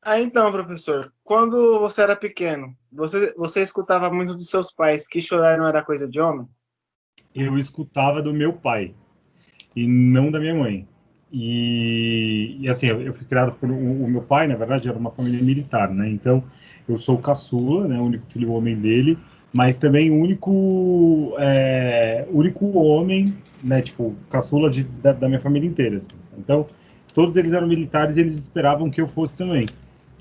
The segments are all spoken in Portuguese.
Então, professor, quando você era pequeno, você escutava muito dos seus pais que chorar não era coisa de homem? Eu escutava do meu pai e não da minha mãe. E assim, eu fui criado por o meu pai, na verdade, era uma família militar, né? Então, eu sou o caçula, né? O único filho homem dele, mas também o único homem, né? Tipo, caçula da minha família inteira. Assim. Então, todos eles eram militares e eles esperavam que eu fosse também.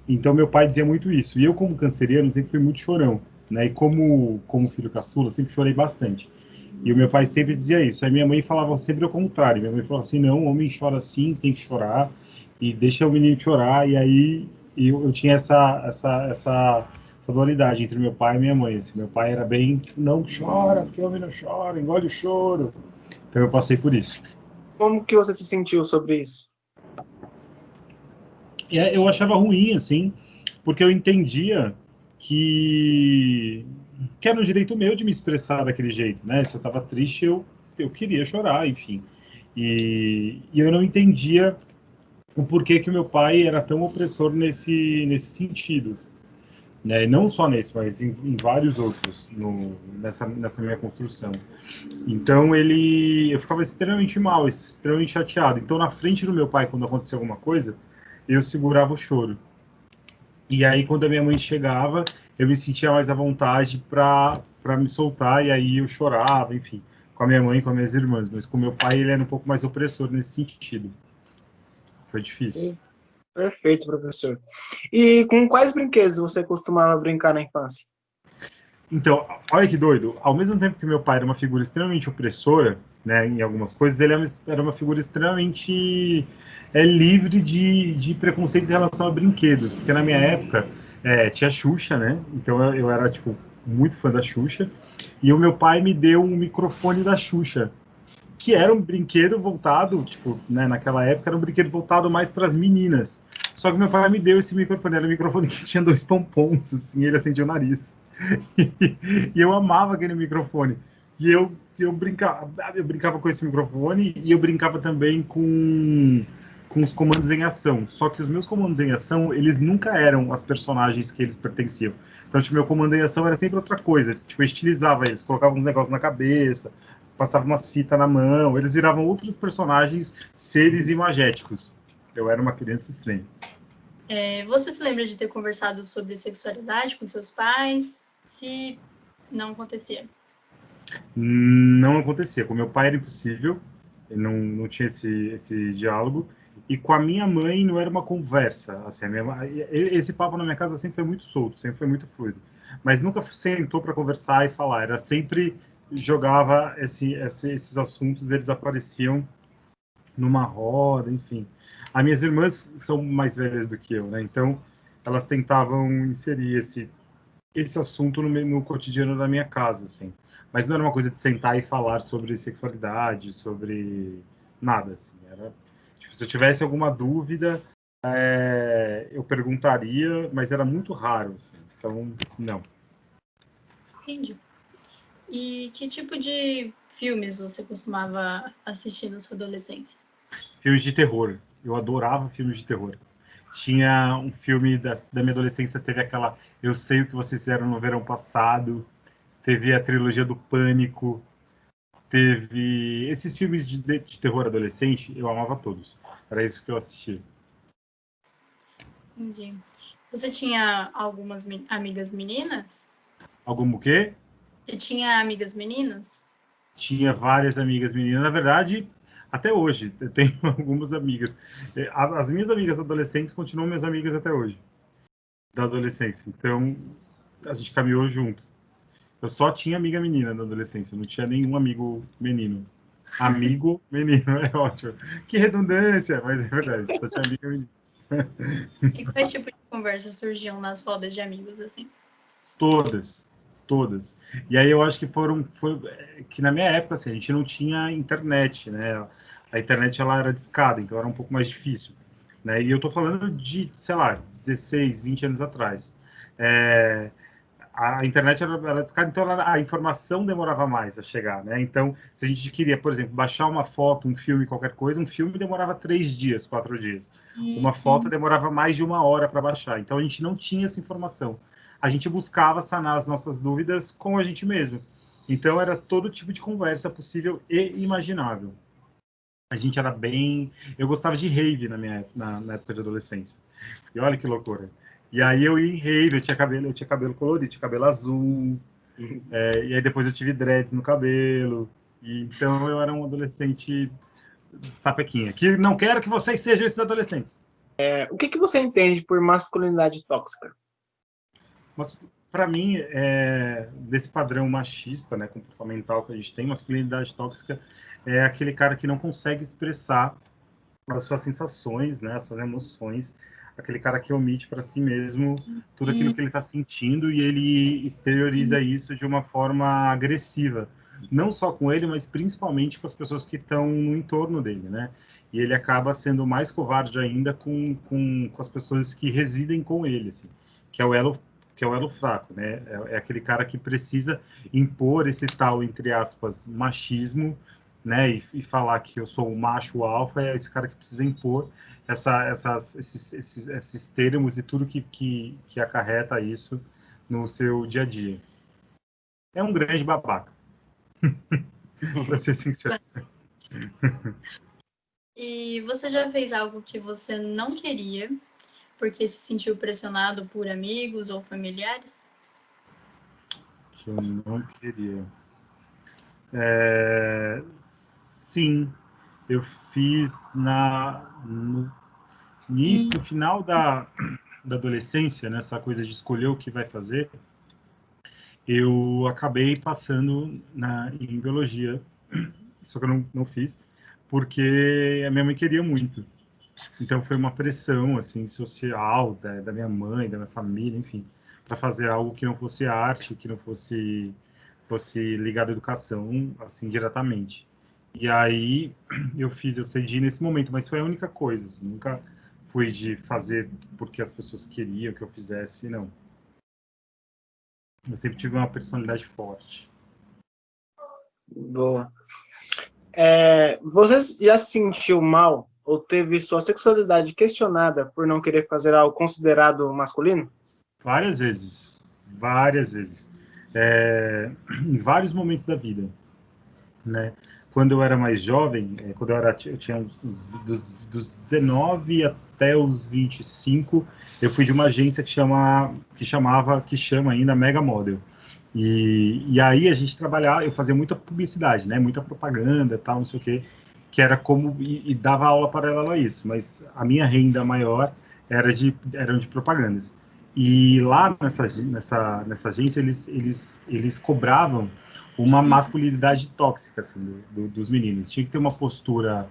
Então, meu pai dizia muito isso. E eu, como canceriano, sempre fui muito chorão, né? E como filho caçula, sempre chorei bastante. E o meu pai sempre dizia isso. Aí minha mãe falava sempre ao contrário. Minha mãe falava assim: não, homem chora assim, tem que chorar, e deixa o menino chorar. E aí eu tinha essa dualidade entre meu pai e minha mãe. Assim. Meu pai era bem, tipo, não chora, porque homem não chora, engole o choro. Então eu passei por isso. Como que você se sentiu sobre isso? E eu achava ruim, assim, porque eu entendia que, que era um direito meu de me expressar daquele jeito, né? Se eu estava triste, eu queria chorar, enfim. E eu não entendia o porquê que o meu pai era tão opressor nesse sentido. Assim, né? E não só nesse, mas em vários outros nessa minha construção. Então eu ficava extremamente mal, extremamente chateado. Então na frente do meu pai, quando acontecia alguma coisa, eu segurava o choro. E aí, quando a minha mãe chegava, eu me sentia mais à vontade para me soltar, e aí eu chorava, enfim, com a minha mãe e com as minhas irmãs. Mas com meu pai, ele era um pouco mais opressor nesse sentido. Foi difícil. Perfeito, professor. E com quais brinquedos você costumava brincar na infância? Então, olha que doido. Ao mesmo tempo que meu pai era uma figura extremamente opressora, né, em algumas coisas, ele era uma figura extremamente livre de preconceitos em relação a brinquedos. Porque na minha época tinha Xuxa, né? Então eu era, tipo, muito fã da Xuxa. E o meu pai me deu um microfone da Xuxa, que era um brinquedo voltado, tipo, né, naquela época era um brinquedo voltado mais para as meninas. Só que meu pai me deu esse microfone, era um microfone que tinha dois pompons, assim, ele acendia o nariz. E eu amava aquele microfone. E eu brincava com esse microfone e eu brincava também com os comandos em ação. Só que os meus comandos em ação, eles nunca eram as personagens que eles pertenciam. Então, tipo, meu comando em ação era sempre outra coisa. Tipo, eu estilizava eles, colocava uns negócios na cabeça, passava umas fitas na mão, eles viravam outros personagens, seres imagéticos. Eu era uma criança estranha. Você se lembra de ter conversado sobre sexualidade com seus pais? Se não acontecia? Não acontecia. Com meu pai era impossível, não tinha esse diálogo. E com a minha mãe não era uma conversa. Assim, esse papo na minha casa sempre foi muito solto, sempre foi muito fluido. Mas nunca sentou para conversar e falar. Era sempre jogava esses assuntos, eles apareciam numa roda, enfim. As minhas irmãs são mais velhas do que eu, né? Então elas tentavam inserir esse assunto no cotidiano da minha casa, assim. Mas não era uma coisa de sentar e falar sobre sexualidade, sobre nada, assim. Era, tipo, se eu tivesse alguma dúvida, eu perguntaria, mas era muito raro, assim. Então, não. Entendi. E que tipo de filmes você costumava assistir na sua adolescência? Filmes de terror. Eu adorava filmes de terror. Tinha um filme da minha adolescência, teve aquela Eu Sei O Que Vocês Fizeram no Verão Passado, teve a trilogia do Pânico, teve esses filmes de terror adolescente, eu amava todos. Era isso que eu assistia. Entendi. Você tinha algumas amigas meninas? Algum o quê? Você tinha amigas meninas? Tinha várias amigas meninas. Na verdade, até hoje, eu tenho algumas amigas. As minhas amigas adolescentes continuam minhas amigas até hoje, da adolescência. Então, a gente caminhou junto. Eu só tinha amiga menina na adolescência, não tinha nenhum amigo menino. Amigo menino, é ótimo. Que redundância, mas é verdade, só tinha amiga menina. E quais tipos de conversas surgiam nas rodas de amigos, assim? Todas, todas. E aí eu acho que que na minha época assim, a gente não tinha internet, né? A internet ela era discada, então era um pouco mais difícil, né? E eu tô falando de, sei lá, 16, 20 anos atrás. É, a internet era discada, então a informação demorava mais a chegar, né? Então, se a gente queria, por exemplo, baixar uma foto, um filme, qualquer coisa, um filme demorava 3 dias, 4 dias. Uma foto demorava mais de 1 hora para baixar. Então, a gente não tinha essa informação. A gente buscava sanar as nossas dúvidas com a gente mesmo. Então, era todo tipo de conversa possível e imaginável. A gente era bem... Eu gostava de rave na época de adolescência. E olha que loucura. E aí eu ia em rave, eu tinha cabelo colorido, tinha cabelo azul, e aí depois eu tive dreads no cabelo. E então eu era um adolescente sapequinha, que não quero que vocês sejam esses adolescentes. O que você entende por masculinidade tóxica? Mas para mim, desse padrão machista, né, comportamental que a gente tem, masculinidade tóxica é aquele cara que não consegue expressar as suas sensações, né, as suas emoções, aquele cara que omite para si mesmo tudo aquilo que ele está sentindo e ele exterioriza isso de uma forma agressiva, não só com ele, mas principalmente com as pessoas que estão no entorno dele, né? E ele acaba sendo mais covarde ainda com as pessoas que residem com ele, assim, que é o elo fraco, né? É aquele cara que precisa impor esse tal, entre aspas, machismo, né, e falar que eu sou o macho alfa, é esse cara que precisa impor esses termos e tudo que acarreta isso no seu dia a dia. É um grande babaca, para ser sincero. E você já fez algo que você não queria, porque se sentiu pressionado por amigos ou familiares? Que eu não queria. Sim, eu fiz no início, no final da adolescência, nessa coisa de escolher o que vai fazer, eu acabei passando em biologia, só que eu não fiz, porque a minha mãe queria muito. Então foi uma pressão assim social da minha mãe, da minha família, enfim, para fazer algo que não fosse arte, que não fosse ligado à educação assim diretamente. E aí eu cedi nesse momento, mas foi a única coisa, assim, nunca fui de fazer porque as pessoas queriam que eu fizesse, não. Eu sempre tive uma personalidade forte. Boa. Você já se sentiu mal ou teve sua sexualidade questionada por não querer fazer algo considerado masculino? Várias vezes. Várias vezes. Em vários momentos da vida, né? Quando eu era mais jovem, eu tinha dos 19 até os 25, eu fui de uma agência que chama ainda Mega Model. E aí a gente trabalhava, eu fazia muita publicidade, né? Muita propaganda, tal, não sei o quê, que era como e dava aula paralela a isso, mas a minha renda maior eram de propagandas. E lá nessa agência eles cobravam uma masculinidade tóxica assim, dos meninos. Tinha que ter uma postura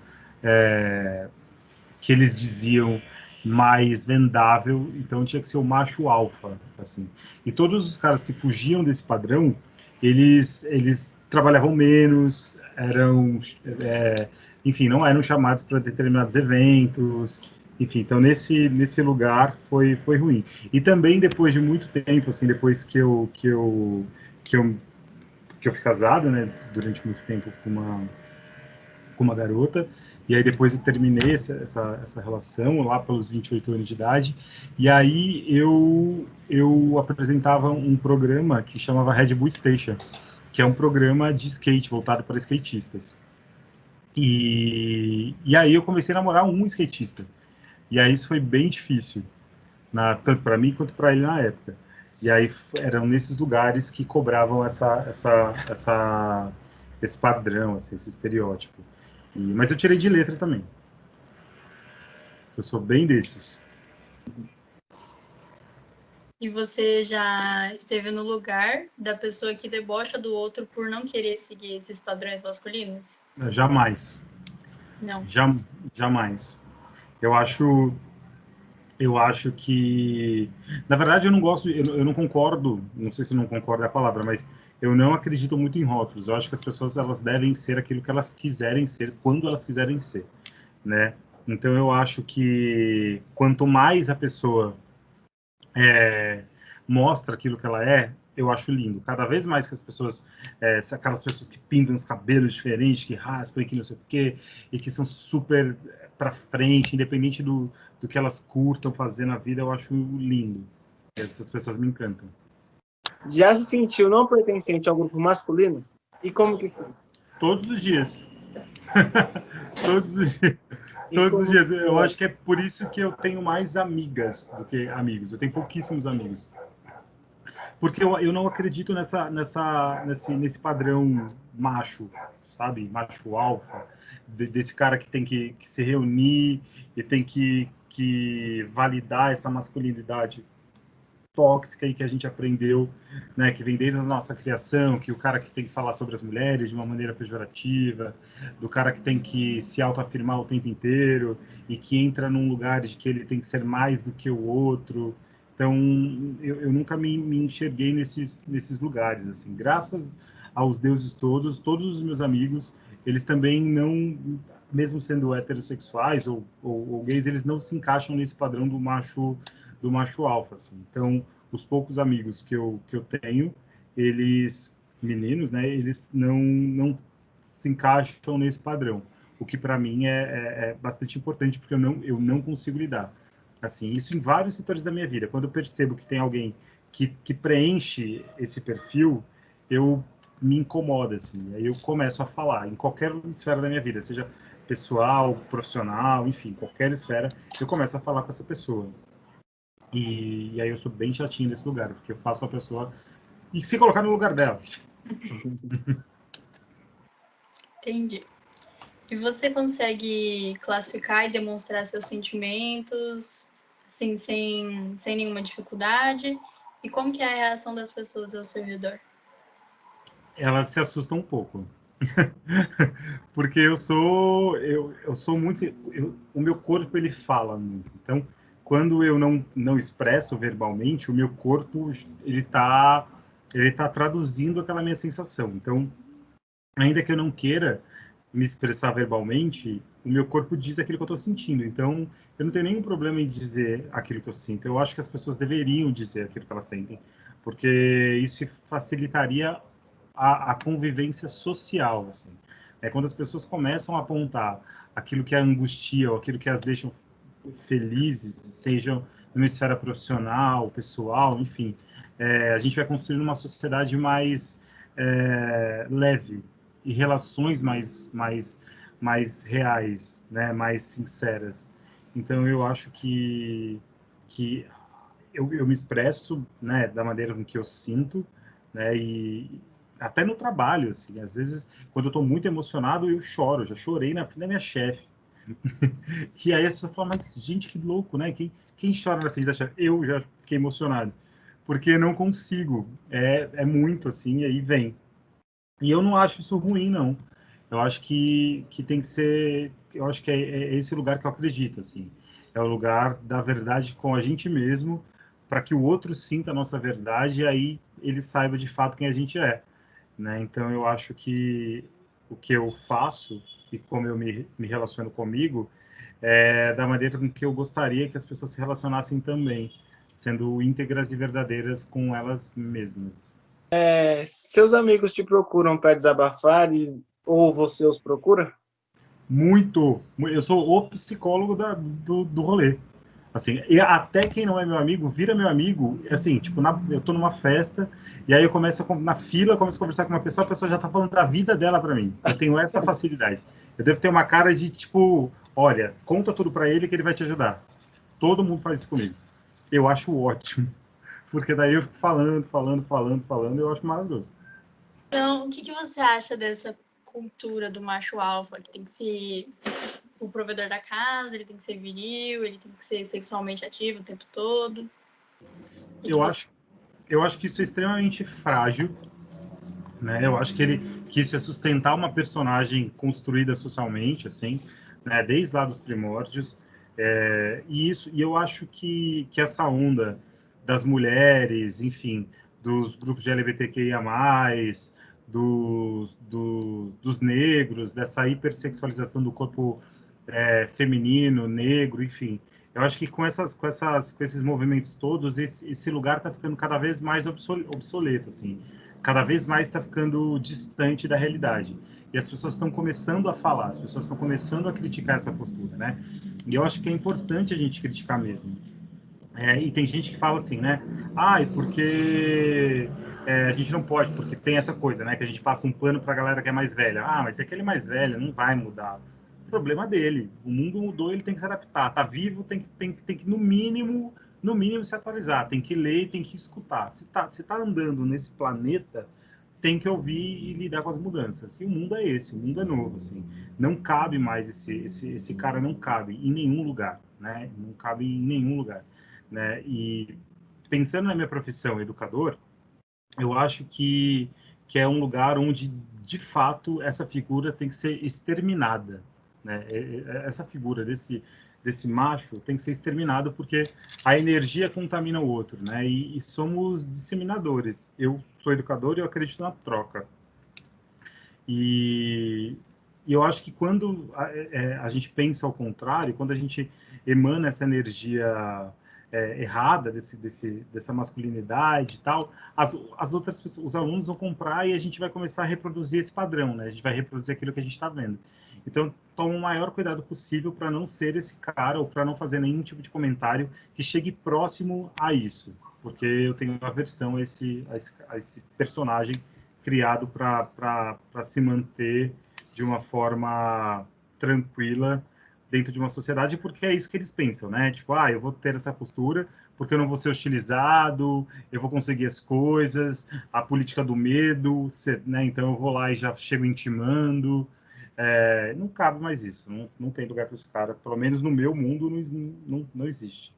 que eles diziam mais vendável, então tinha que ser o macho alfa, assim. E todos os caras que fugiam desse padrão, eles trabalhavam menos, enfim, não eram chamados para determinados eventos, enfim, então nesse lugar foi ruim. E também depois de muito tempo, assim, depois que eu fui casado, né, durante muito tempo com uma garota, e aí depois eu terminei essa relação lá pelos 28 anos de idade, e aí eu apresentava um programa que chamava Red Bull Station, que é um programa de skate voltado para skatistas. E aí eu comecei a namorar um skatista. E aí isso foi bem difícil, tanto para mim quanto para ele na época. E aí eram nesses lugares que cobravam esse padrão, assim, esse estereótipo. Mas eu tirei de letra também. Eu sou bem desses. E você já esteve no lugar da pessoa que debocha do outro por não querer seguir esses padrões masculinos? Jamais. Não. Jamais. Eu acho que, na verdade, eu não gosto, eu não concordo, não sei se não concordo é a palavra, mas eu não acredito muito em rótulos. Eu acho que as pessoas elas devem ser aquilo que elas quiserem ser, quando elas quiserem ser, né? Então eu acho que quanto mais a pessoa mostra aquilo que ela é, eu acho lindo. Cada vez mais que as pessoas, aquelas pessoas que pintam os cabelos diferentes, que raspam e que não sei o quê, e que são super para frente, independente do que elas curtam fazer na vida, eu acho lindo. Essas pessoas me encantam. Já se sentiu não pertencente ao grupo masculino? E como que foi? Todos os dias. Todos os dias. E Todos os como dias. que Eu foi? acho que é por isso que eu tenho mais amigas do que amigos. Eu tenho pouquíssimos amigos. Porque eu não acredito nesse padrão macho, sabe? Macho alfa, desse cara que tem que se reunir e tem que validar essa masculinidade tóxica aí que a gente aprendeu, né, que vem desde a nossa criação, que o cara que tem que falar sobre as mulheres de uma maneira pejorativa, do cara que tem que se autoafirmar o tempo inteiro e que entra num lugar de que ele tem que ser mais do que o outro. Então, eu nunca me enxerguei nesses lugares, assim. Graças aos deuses todos os meus amigos, eles também não, mesmo sendo heterossexuais ou gays, eles não se encaixam nesse padrão do macho alfa, assim. Então, os poucos amigos que eu tenho, eles, meninos, né, eles não se encaixam nesse padrão, o que para mim é bastante importante, porque eu não consigo lidar. Assim, isso em vários setores da minha vida. Quando eu percebo que tem alguém que preenche esse perfil, eu me incomoda, assim. Aí eu começo a falar, em qualquer esfera da minha vida, seja pessoal, profissional, enfim, qualquer esfera, eu começo a falar com essa pessoa. E aí eu sou bem chatinho nesse lugar, porque eu faço a pessoa e se colocar no lugar dela. Entendi. E você consegue classificar e demonstrar seus sentimentos, assim, sem nenhuma dificuldade? E como que é a reação das pessoas ao seu redor? Elas se assustam um pouco. Porque eu sou muito, o meu corpo ele fala muito. Então, quando eu não expresso verbalmente, o meu corpo ele tá traduzindo aquela minha sensação. Então, ainda que eu não queira me expressar verbalmente, o meu corpo diz aquilo que eu estou sentindo. Então, eu não tenho nenhum problema em dizer aquilo que eu sinto. Eu acho que as pessoas deveriam dizer aquilo que elas sentem, porque isso facilitaria a convivência social, assim. É quando as pessoas começam a apontar aquilo que a angustia ou aquilo que as deixam felizes, sejam numa esfera profissional, pessoal, enfim, a gente vai construindo uma sociedade mais leve e relações mais reais, né, mais sinceras. Então eu acho que eu me expresso, né, da maneira com que eu sinto, né, e até no trabalho, assim, às vezes quando eu estou muito emocionado eu choro, já chorei na frente da minha chefe. E aí as pessoas falam, mas gente, que louco, né? Quem chora na frente da chefe? Eu já fiquei emocionado, porque não consigo, é muito assim, e aí vem. E eu não acho isso ruim, não. Eu acho que tem que ser, eu acho que é esse lugar que eu acredito, assim. É o lugar da verdade com a gente mesmo, para que o outro sinta a nossa verdade e aí ele saiba de fato quem a gente é, né? Então eu acho que o que eu faço e como eu me relaciono comigo é da maneira com que eu gostaria que as pessoas se relacionassem também, sendo íntegras e verdadeiras com elas mesmas. Seus amigos te procuram para desabafar ou você os procura? Muito. Eu sou o psicólogo do rolê. Assim, e até quem não é meu amigo vira meu amigo, assim, tipo, eu tô numa festa e aí eu começo na fila, eu começo a conversar com uma pessoa, a pessoa já tá falando da vida dela para mim. Eu tenho essa facilidade. Eu devo ter uma cara de tipo, olha, conta tudo para ele que ele vai te ajudar. Todo mundo faz isso comigo. Eu acho ótimo, porque daí eu fico falando, eu acho maravilhoso. Então, o que você acha dessa cultura do macho alfa, que tem que ser o provedor da casa, ele tem que ser viril, ele tem que ser sexualmente ativo o tempo todo? Eu acho, eu acho que isso é extremamente frágil, né? Eu acho que isso é sustentar uma personagem construída socialmente, assim, né? Desde lá dos primórdios. E eu acho que essa onda das mulheres, enfim, dos grupos de LGBTQIA+, dos negros, dessa hipersexualização do corpo feminino, negro, enfim, Eu acho que com esses movimentos todos, esse lugar está ficando cada vez mais obsoleto, assim. Cada vez mais está ficando distante da realidade. E as pessoas estão começando a falar, as pessoas estão começando a criticar essa postura, né? E eu acho que é importante a gente criticar mesmo. E tem gente que fala assim, né? Porque a gente não pode, porque tem essa coisa, né? Que a gente passa um plano para a galera que é mais velha. Mas aquele mais velho não vai mudar. O problema dele. O mundo mudou, ele tem que se adaptar. Tá vivo, tem que no mínimo se atualizar. Tem que ler, tem que escutar. Se tá andando nesse planeta, tem que ouvir e lidar com as mudanças. E o mundo é esse, o mundo é novo, assim. Não cabe mais esse cara, não cabe em nenhum lugar, né? Não cabe em nenhum lugar, né? E pensando na minha profissão, educador, eu acho que é um lugar onde, de fato, essa figura tem que ser exterminada, né? Essa figura desse macho tem que ser exterminado porque a energia contamina o outro, né? E somos disseminadores. Eu sou educador e eu acredito na troca. E eu acho que quando a gente pensa ao contrário, quando a gente emana essa energia errada dessa masculinidade e tal, as outras pessoas, os alunos vão comprar e a gente vai começar a reproduzir esse padrão, né? A gente vai reproduzir aquilo que a gente está vendo. Então, toma o maior cuidado possível para não ser esse cara ou para não fazer nenhum tipo de comentário que chegue próximo a isso, porque eu tenho aversão a esse personagem criado para se manter de uma forma tranquila dentro de uma sociedade, porque é isso que eles pensam, né? Tipo, eu vou ter essa postura porque eu não vou ser hostilizado, eu vou conseguir as coisas, a política do medo, né? Então eu vou lá e já chego intimando. Não cabe mais isso, não tem lugar para esse cara, pelo menos no meu mundo não existe.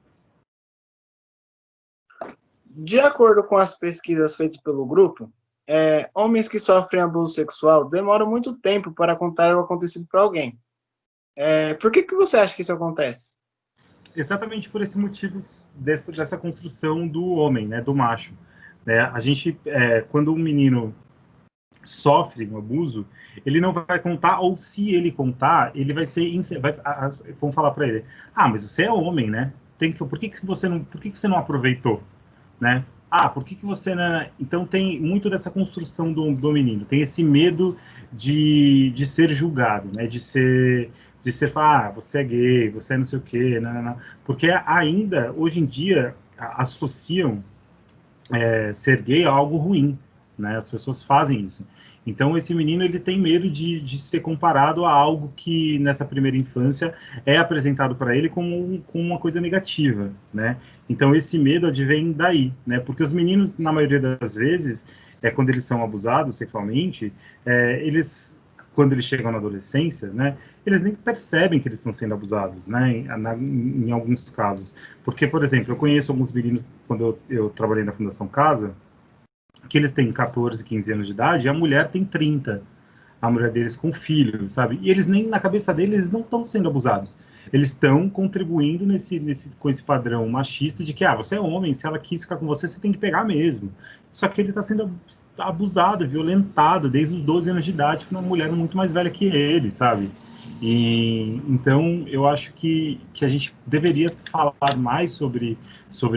De acordo com as pesquisas feitas pelo grupo, homens que sofrem abuso sexual demoram muito tempo para contar o acontecido para alguém. Por que você acha que isso acontece? Exatamente por esses motivos dessa construção do homem, né, do macho. A gente, quando um menino sofre um abuso, ele não vai contar, ou se ele contar, ele vai ser, vão falar para ele, mas você é homem, né? Por que você não aproveitou, né? Por que você não... Então tem muito dessa construção do menino, tem esse medo de ser julgado, né? De ser você é gay, você é não sei o quê, não. Porque ainda, hoje em dia, associam ser gay a algo ruim, né? As pessoas fazem isso. Então, esse menino ele tem medo de ser comparado a algo que, nessa primeira infância, é apresentado para ele como uma coisa negativa, né? Então, esse medo advém daí, né? Porque os meninos, na maioria das vezes, quando eles são abusados sexualmente, quando eles chegam na adolescência, né, eles nem percebem que eles estão sendo abusados, né, em alguns casos. Porque, por exemplo, eu conheço alguns meninos, quando eu trabalhei na Fundação Casa, que eles têm 14, 15 anos de idade, e a mulher tem 30, a mulher deles com filho, sabe? E eles nem, na cabeça deles, eles não estão sendo abusados. Eles estão contribuindo com esse padrão machista de que, você é homem, se ela quis ficar com você, você tem que pegar mesmo. Só que ele está sendo abusado, violentado desde os 12 anos de idade por uma mulher muito mais velha que ele, sabe? E então eu acho que a gente deveria falar mais sobre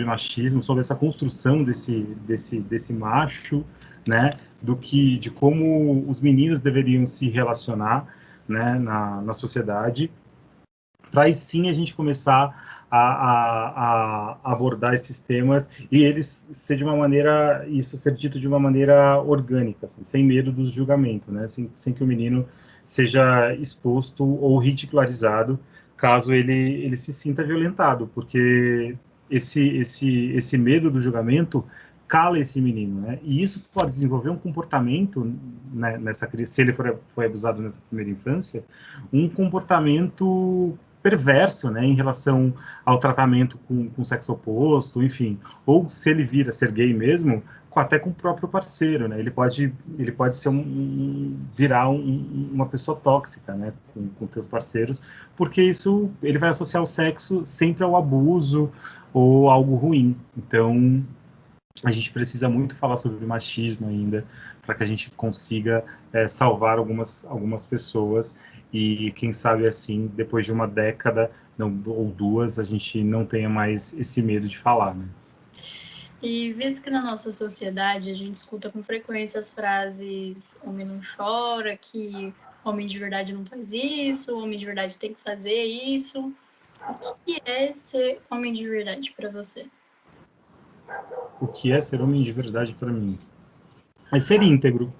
machismo, sobre essa construção desse macho, né? De como os meninos deveriam se relacionar, né, na sociedade, para aí sim a gente começar a abordar esses temas e eles isso ser dito de uma maneira orgânica, assim, sem medo do julgamento, né, sem que o menino seja exposto ou ridicularizado caso ele se sinta violentado, porque esse medo do julgamento cala esse menino, né? E isso pode desenvolver um comportamento, né, se ele foi abusado nessa primeira infância, um comportamento perverso, né, em relação ao tratamento com o sexo oposto, enfim, ou se ele vir a ser gay mesmo, até com o próprio parceiro, né? Ele pode ser virar uma pessoa tóxica, né, com teus parceiros, porque isso ele vai associar o sexo sempre ao abuso ou algo ruim. Então a gente precisa muito falar sobre machismo ainda, para que a gente consiga salvar algumas pessoas e, quem sabe, assim, depois de uma década, não, ou duas, a gente não tenha mais esse medo de falar, né? E visto que na nossa sociedade a gente escuta com frequência as frases homem não chora, que homem de verdade não faz isso, homem de verdade tem que fazer isso. O que é ser homem de verdade para você? O que é ser homem de verdade para mim? É ser íntegro.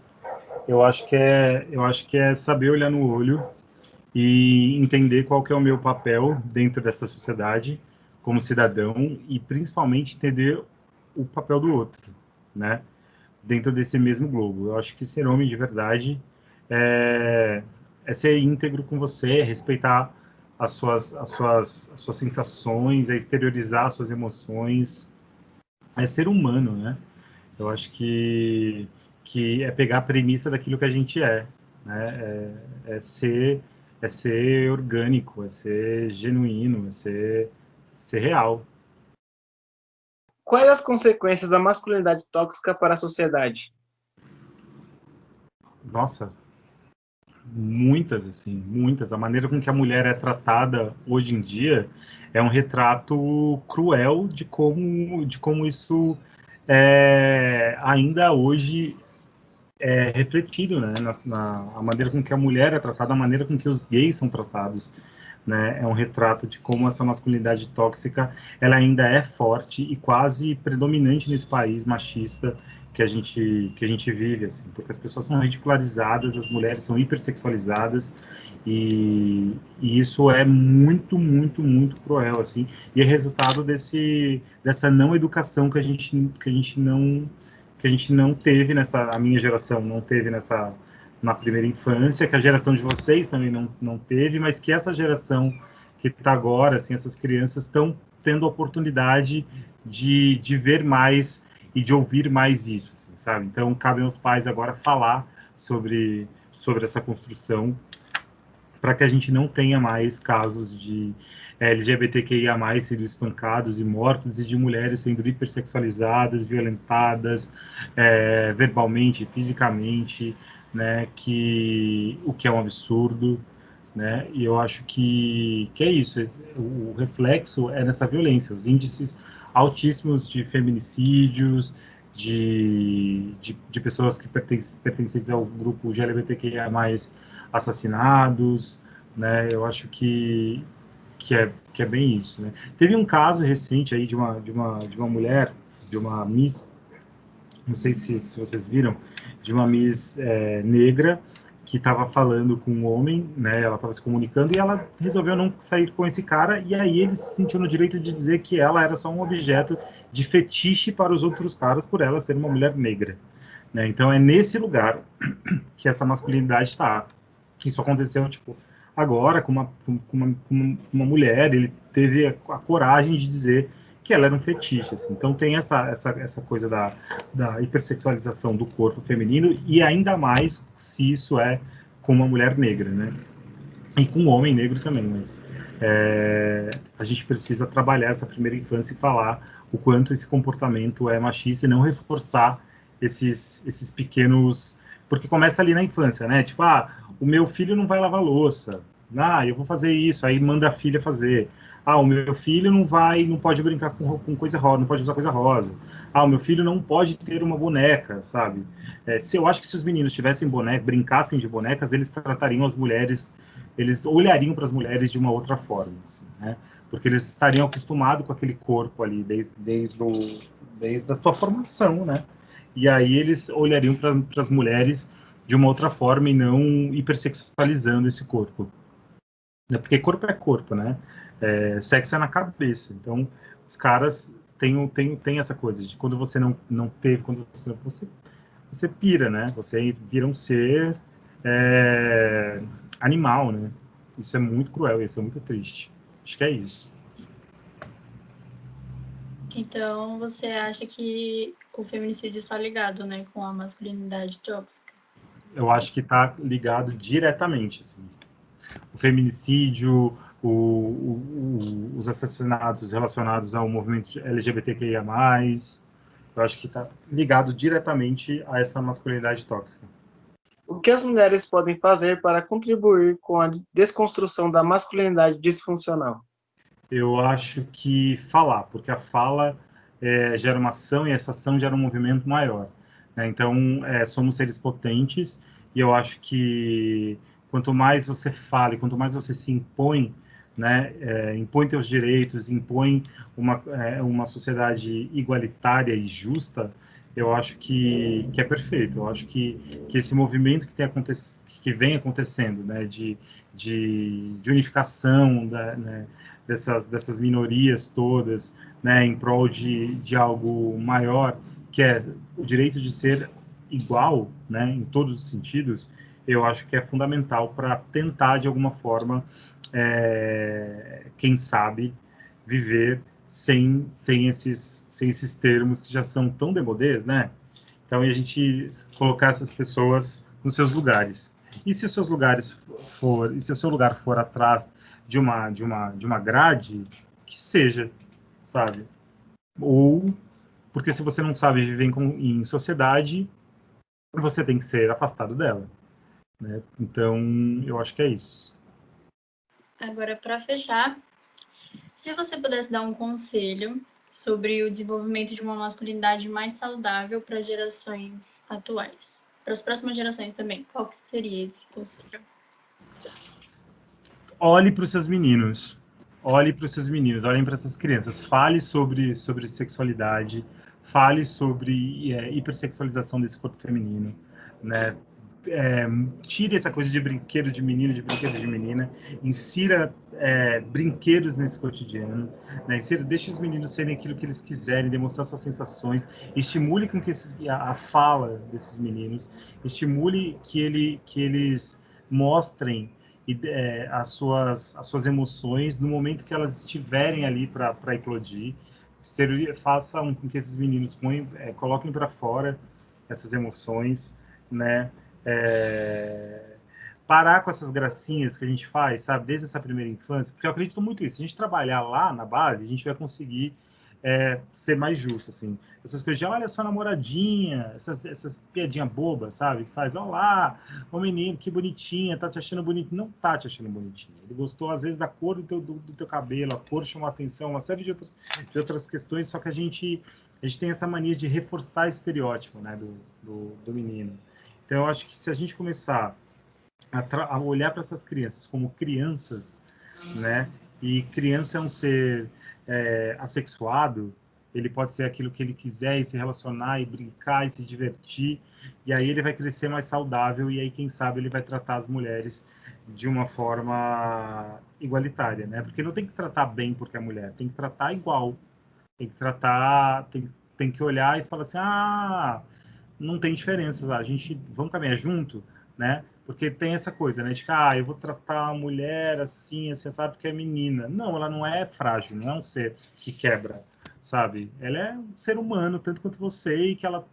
Eu acho que é saber olhar no olho e entender qual que é o meu papel dentro dessa sociedade como cidadão e principalmente entender o papel do outro, né? Dentro desse mesmo globo. Eu acho que ser homem de verdade é, é ser íntegro com você, é respeitar as suas sensações, é exteriorizar as suas emoções, é ser humano, né? Eu acho que é pegar a premissa daquilo que a gente é, né? É ser orgânico, é ser genuíno, é ser real. Quais as consequências da masculinidade tóxica para a sociedade? Nossa, muitas, assim, muitas. A maneira com que a mulher é tratada hoje em dia é um retrato cruel de como isso ainda hoje é refletido, né, a maneira com que a mulher é tratada, a maneira com que os gays são tratados, né, é um retrato de como essa masculinidade tóxica, ela ainda é forte e quase predominante nesse país machista que a gente vive, assim, porque as pessoas são ridicularizadas, as mulheres são hipersexualizadas e isso é muito, muito, muito cruel, assim, e é resultado dessa não educação que a gente não teve a minha geração não teve na primeira infância, que a geração de vocês também não teve, mas que essa geração que está agora, assim, essas crianças estão tendo a oportunidade de ver mais e de ouvir mais isso, assim, sabe? Então, cabe aos pais agora falar sobre essa construção para que a gente não tenha mais casos de LGBTQIA+, sendo espancados e mortos, e de mulheres sendo hipersexualizadas, violentadas, verbalmente, fisicamente, né, o que é um absurdo, né, e eu acho que é isso, o reflexo é nessa violência, os índices altíssimos de feminicídios, de pessoas que pertencem ao grupo LGBTQIA+, assassinados, né? Eu acho que é bem isso, né? Teve um caso recente aí de uma mulher, de uma Miss, não sei se vocês viram, de uma Miss negra que estava falando com um homem, né? Ela estava se comunicando e ela resolveu não sair com esse cara e aí ele se sentiu no direito de dizer que ela era só um objeto de fetiche para os outros caras por ela ser uma mulher negra, né? Então é nesse lugar que essa masculinidade está. Isso aconteceu, tipo, agora com uma mulher, ele teve a coragem de dizer que ela era um fetiche, assim. Então tem essa coisa da hipersexualização do corpo feminino e ainda mais se isso é com uma mulher negra, né? E com um homem negro também, mas a gente precisa trabalhar essa primeira infância e falar o quanto esse comportamento é machista e não reforçar esses pequenos... Porque começa ali na infância, né? Tipo, o meu filho não vai lavar louça. Eu vou fazer isso. Aí manda a filha fazer. O meu filho não pode brincar com coisa rosa, não pode usar coisa rosa. O meu filho não pode ter uma boneca, sabe? Eu acho que se os meninos tivessem boneca, brincassem de bonecas, eles tratariam as mulheres, eles olhariam para as mulheres de uma outra forma, assim, né? Porque eles estariam acostumados com aquele corpo ali desde a tua formação, né? E aí eles olhariam para as mulheres de uma outra forma e não hipersexualizando esse corpo, né? Porque corpo é corpo, né? Sexo é na cabeça. Então os caras têm essa coisa de quando você não teve, quando você pira, né? Você vira um ser animal, né? Isso é muito cruel, isso é muito triste. Acho que é isso. Então, você acha que o feminicídio está ligado, né, com a masculinidade tóxica? Eu acho que está ligado diretamente, assim. O feminicídio, os assassinatos relacionados ao movimento LGBTQIA+, eu acho que está ligado diretamente a essa masculinidade tóxica. O que as mulheres podem fazer para contribuir com a desconstrução da masculinidade disfuncional? Eu acho que falar, porque a fala gera uma ação e essa ação gera um movimento maior, né? Então, somos seres potentes e eu acho que quanto mais você fala e quanto mais você se impõe, né, impõe teus direitos, impõe uma sociedade igualitária e justa, eu acho que é perfeito. Eu acho que esse movimento que vem acontecendo, né, de unificação né, dessas minorias todas, né, em prol de algo maior, que é o direito de ser igual, né, em todos os sentidos, eu acho que é fundamental para tentar, de alguma forma, quem sabe, viver sem esses termos que já são tão demodês, né? Então, a gente colocar essas pessoas nos seus lugares. E se os seus lugares e se o seu lugar for atrás de uma grade, que seja, sabe? Ou porque se você não sabe viver em sociedade, você tem que ser afastado dela, né? Então, eu acho que é isso. Agora, para fechar, se você pudesse dar um conselho sobre o desenvolvimento de uma masculinidade mais saudável para as gerações atuais, para as próximas gerações também, qual que seria esse conselho? Olhe para os seus meninos. Olhe para os seus meninos, olhem para essas crianças. Fale sobre sexualidade, fale sobre hipersexualização desse corpo feminino, né? Tire essa coisa de brinquedo de menino, de brinquedo de menina, insira brinquedos nesse cotidiano, né? Deixe os meninos serem aquilo que eles quiserem, demonstrar suas sensações, estimule com que a fala desses meninos, estimule que eles mostrem as suas emoções no momento que elas estiverem ali para eclodir. Façam com que esses meninos coloquem para fora essas emoções, né? Parar com essas gracinhas que a gente faz, sabe, desde essa primeira infância, porque eu acredito muito nisso. Se a gente trabalhar lá na base, a gente vai conseguir ser mais justo, assim. Essas coisas de, olha só, namoradinha, essas piadinhas bobas, sabe? Que faz, olá, ô menino, que bonitinha, tá te achando bonitinho. Não tá te achando bonitinha. Ele gostou, às vezes, da cor do teu cabelo, a cor chamou a atenção, uma série de outras questões, só que a gente tem essa mania de reforçar esse estereótipo, né, do menino. Então, eu acho que se a gente começar a olhar para essas crianças como crianças, né? E criança é um ser assexuado, ele pode ser aquilo que ele quiser e se relacionar e brincar e se divertir, e aí ele vai crescer mais saudável e aí, quem sabe, ele vai tratar as mulheres de uma forma igualitária, né? Porque não tem que tratar bem porque é mulher, tem que tratar igual, tem que tratar, tem que olhar e falar assim, não tem diferença, a gente vamos caminhar junto, né? Porque tem essa coisa, né? De que, eu vou tratar a mulher assim, sabe, porque é menina. Não, ela não é frágil, não é um ser que quebra, sabe? Ela é um ser humano, tanto quanto você, e que ela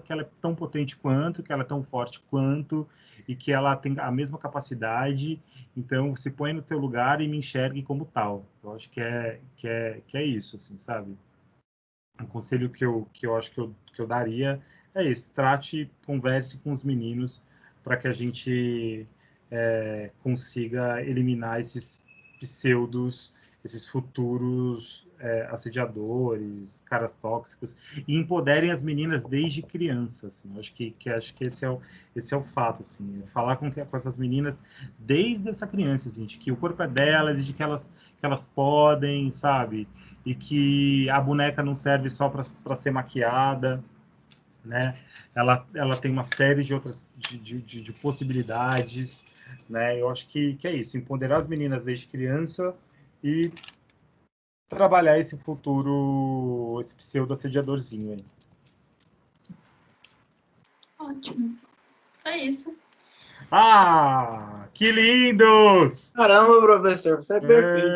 é tão potente quanto, que ela é tão forte quanto, e que ela tem a mesma capacidade. Então, se põe no teu lugar e me enxergue como tal. Eu acho que é isso, assim, sabe? Um conselho que eu acho que eu daria é esse: converse com os meninos para que a gente consiga eliminar esses pseudos, esses futuros assediadores, caras tóxicos, e empoderem as meninas desde crianças. Assim. Acho que esse é o fato, assim, falar com essas meninas desde essa criança, assim, de que o corpo é delas e de que elas podem, sabe? E que a boneca não serve só para ser maquiada, né? Ela tem uma série de outras de possibilidades, né? Eu acho que é isso, empoderar as meninas desde criança e trabalhar esse futuro, esse pseudo-assediadorzinho aí. Ótimo. É isso. Que lindos! Caramba, professor, você é perfeito.